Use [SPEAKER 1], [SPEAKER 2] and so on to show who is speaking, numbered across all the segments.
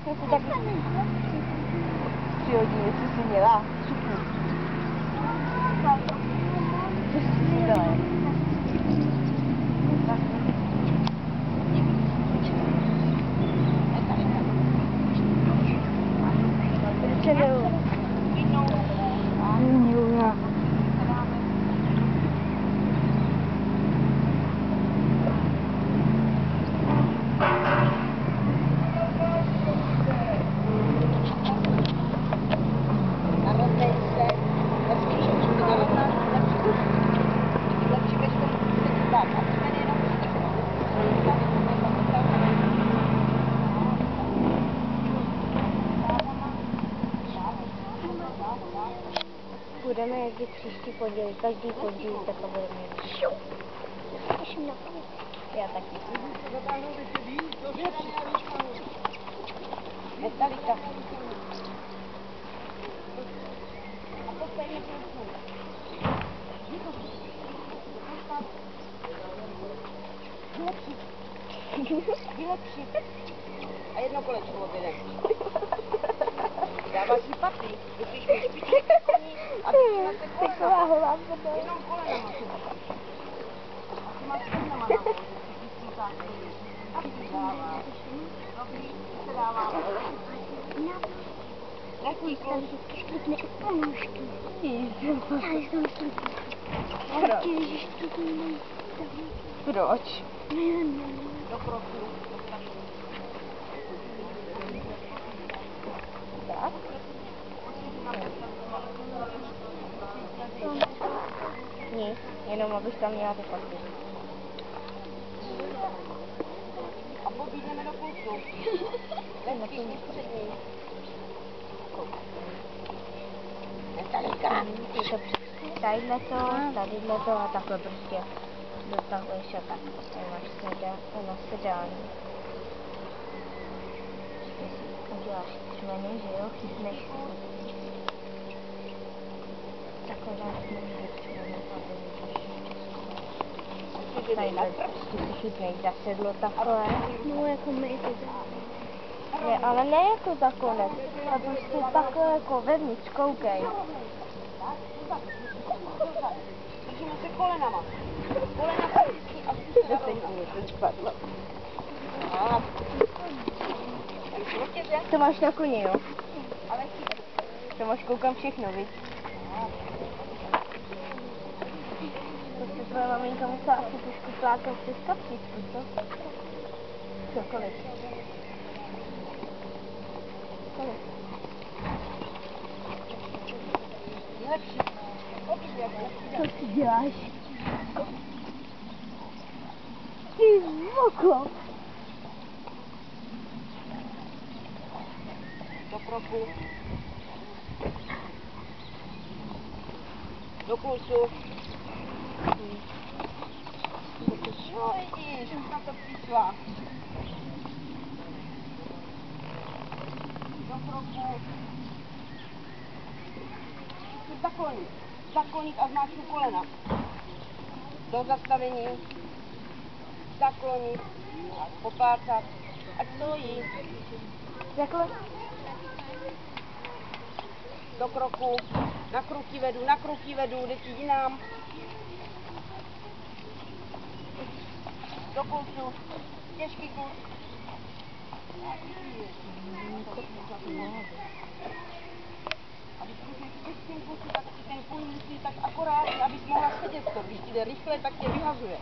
[SPEAKER 1] Tak si taky 3 hodiny, co jsi měla? Super. Co jsi snídala? Budeme jezdit příští pondělí, každý pondělí, tak to budeme jezdit. Těším na to. Já taky. Metalika. A to stejně prosím. Vylepší. A jedno kolečko objedem. Dáváš jí papí, musíš mít špičky koní a ty se taková holá voda. Jenom kolenama si papíš. A ty máš kolenama na vodu, když si tak papí dává. Dobrý, ty se dává. Jaký kolečko? Škrtne i ponožky. Proč? Do kroku. Tak? Nic, jenom abych tam měla ty fotky. A pobídneme do pulsu. Všichni přední. Metalika. Tadyhle to a takhle prostě dotahuješ a tak. Tady máš na sedání. Uděláš křmeny, že jo, chytneš takhle dáš křmeny a vidíš. Tadyhle prostě si chytnej za sedlo takhle. No jako my to ne, ale ne jako za konec, a prostě takhle jako vevnitř, koukej. Držíme se kolenama. Kolena prakticky a zkuste na rovna. Teď spadlo. To máš na koni, jo? Ale to máš koukám všechno, viď? To se tvoje maminka musela asi trošku plákat přes kapsičku, co? Cokoliv. Lepší. Co si děláš? Ty voko! Do kroku. Do pulsu. No vidíš, už na to přišla. Do kroku. Zaklonit. Zaklonit a zmáčknu kolena. Do zastavení. Zaklonit. Popácat. Ať stojí. Zaklonit. Do kroku. Na kruky vedu, jde ti jinam. Do pulsu. Těžký kus. A když už s tím pulsu, tak si ten půl musí tak akorát, abys mohla sedět to. Když ti jde rychle, tak tě vyhazuje.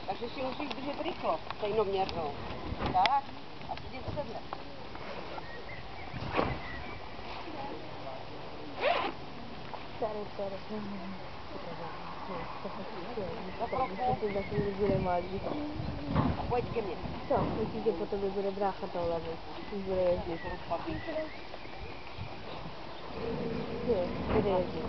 [SPEAKER 1] Takže si musíš držet rychlo, stejnoměrnou. Tak, a sedět v sedle. A pojď ke mně. Co? Určitě po tobě bude brácha tohle, když bude jezdit. Bude jezdit,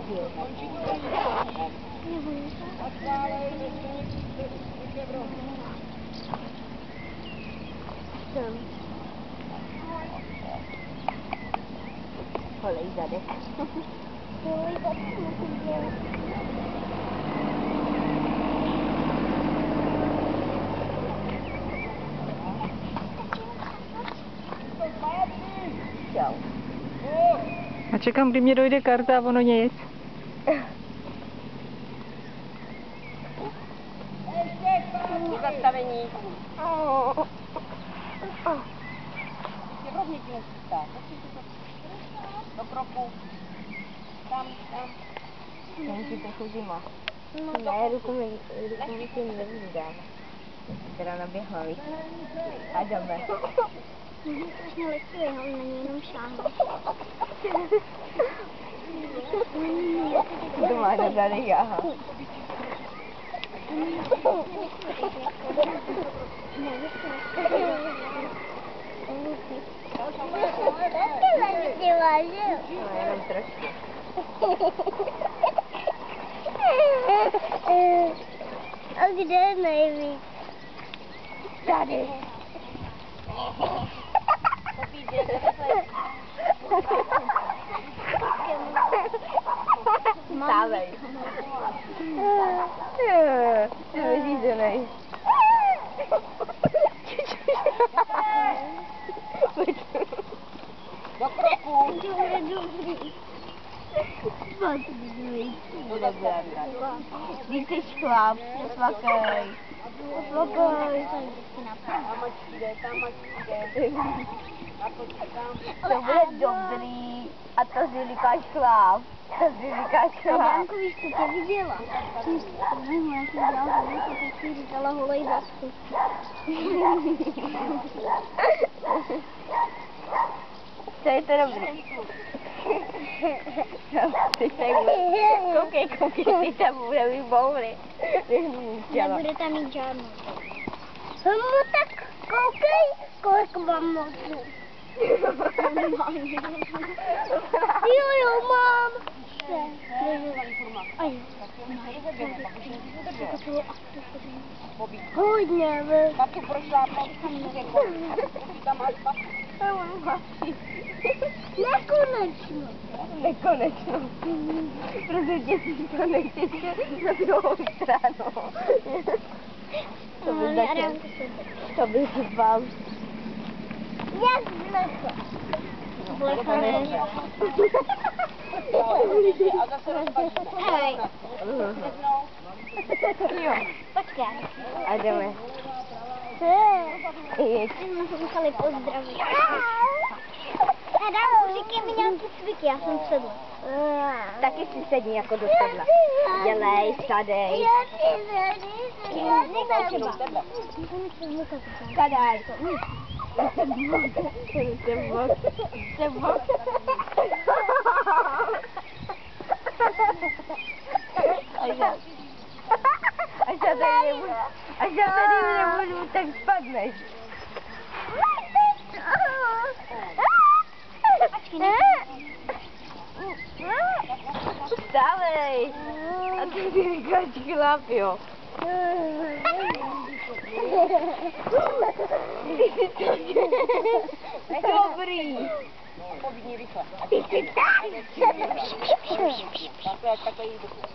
[SPEAKER 1] Sem. Holej zadek. Holej zadek musím dělat. To
[SPEAKER 2] čau.
[SPEAKER 3] A čekám, kdy mě dojde karta a ono nic.
[SPEAKER 1] Zastavení. Je rovně ti musí stát. Do kroku. Tam.
[SPEAKER 2] Jsem ti trochu zima. Ne, ruku mi tím nevyzdám. Teda naběhla, víš? A jdeme.
[SPEAKER 4] Můžu strašně lituje, ale není jenom šáhnout.
[SPEAKER 2] To má na tady, aha. No, jenom trošku.
[SPEAKER 4] A kde je nejvíc?
[SPEAKER 2] Tady. Stávej. Ty vyřízenej.
[SPEAKER 1] Do kroku.
[SPEAKER 4] Dobrý, dobrý.
[SPEAKER 2] Ty jsi chlap, nesmakej.
[SPEAKER 4] Spokoj.
[SPEAKER 1] Tam ať jde.
[SPEAKER 2] To bude dobrý. A to si říkáš chlap. To si říkáš chlap.
[SPEAKER 4] Adamko, víš, co tě viděla? Jsem strnula, jak jsem dělala zavěku, tak si říkala holej basku.
[SPEAKER 2] To je to dobrý. Koukej, ty tam bude mít bouly.
[SPEAKER 4] Nebude tam mít žádnou. No tak koukej, kolik mám moci. Jo, mám. Hodně, vy.
[SPEAKER 1] Patu prošlápnout, tam máš patu.
[SPEAKER 2] Nekonečno. Protože si to nechtěš na druhou stranu. To by si bál.
[SPEAKER 4] Jak blecho. Blecho ne.
[SPEAKER 1] A zase rozpadí.
[SPEAKER 4] Hej.
[SPEAKER 2] Jo.
[SPEAKER 4] Počkej.
[SPEAKER 2] A jdeme. Jeď.
[SPEAKER 4] My jsme museli pozdravit. Adamku, říkej mi nějaký cviky, já jsem sedla.
[SPEAKER 2] Taky si sedni jako do sedla. Dělej, sadej. Sadaj. Až já tady nebudu, tak spadneš. Vstávej! A ty si říkáš chlap, jo. Dobrý.
[SPEAKER 1] Pobídni rychle.
[SPEAKER 2] Ty jsi tady.
[SPEAKER 1] Takhle jí dokud.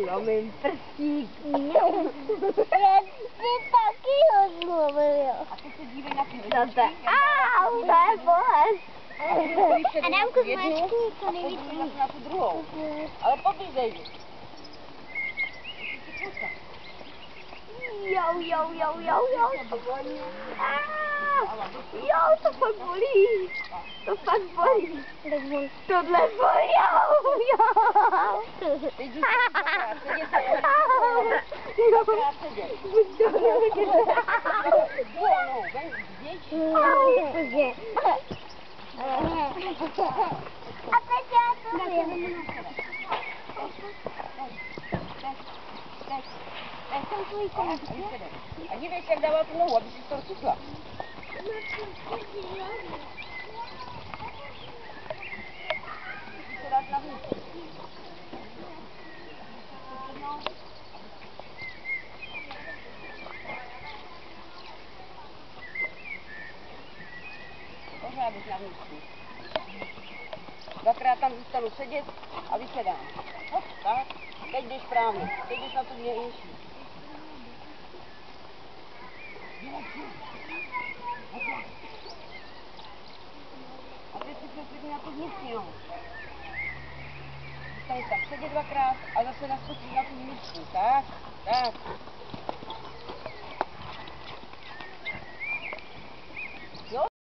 [SPEAKER 2] Zlomím prstík.
[SPEAKER 4] Já si taky ho zlomil.
[SPEAKER 1] A teď se dívej na ty
[SPEAKER 2] Zase. Au, to je bolest.
[SPEAKER 4] Adamku, zmáčkni to nejvíc.
[SPEAKER 1] Podívej na tu druhou. Ale poblížej.
[SPEAKER 2] Jo. Jo, to fakt bolí. To fakt bolí. Tohle bolí. Jo.
[SPEAKER 1] Teď jdi dvakrát sedět. Dvakrát sedět. No, ven, větší.
[SPEAKER 4] A teď já to vím.
[SPEAKER 1] A dívej se, jak dává tu nohu, aby si to rozcukla. Musíš se dát na vnitř. Pořádek na vnitř. Dvakrát tam zůstanu sedět a vysedám. Hop, tak. Teď jdeš správně. Teď jdeš na tu mější. na tu vnitřní nohu. Dostaneš tam předě dvakrát a zase naskočíš na tu vnitřní. Tak, tak.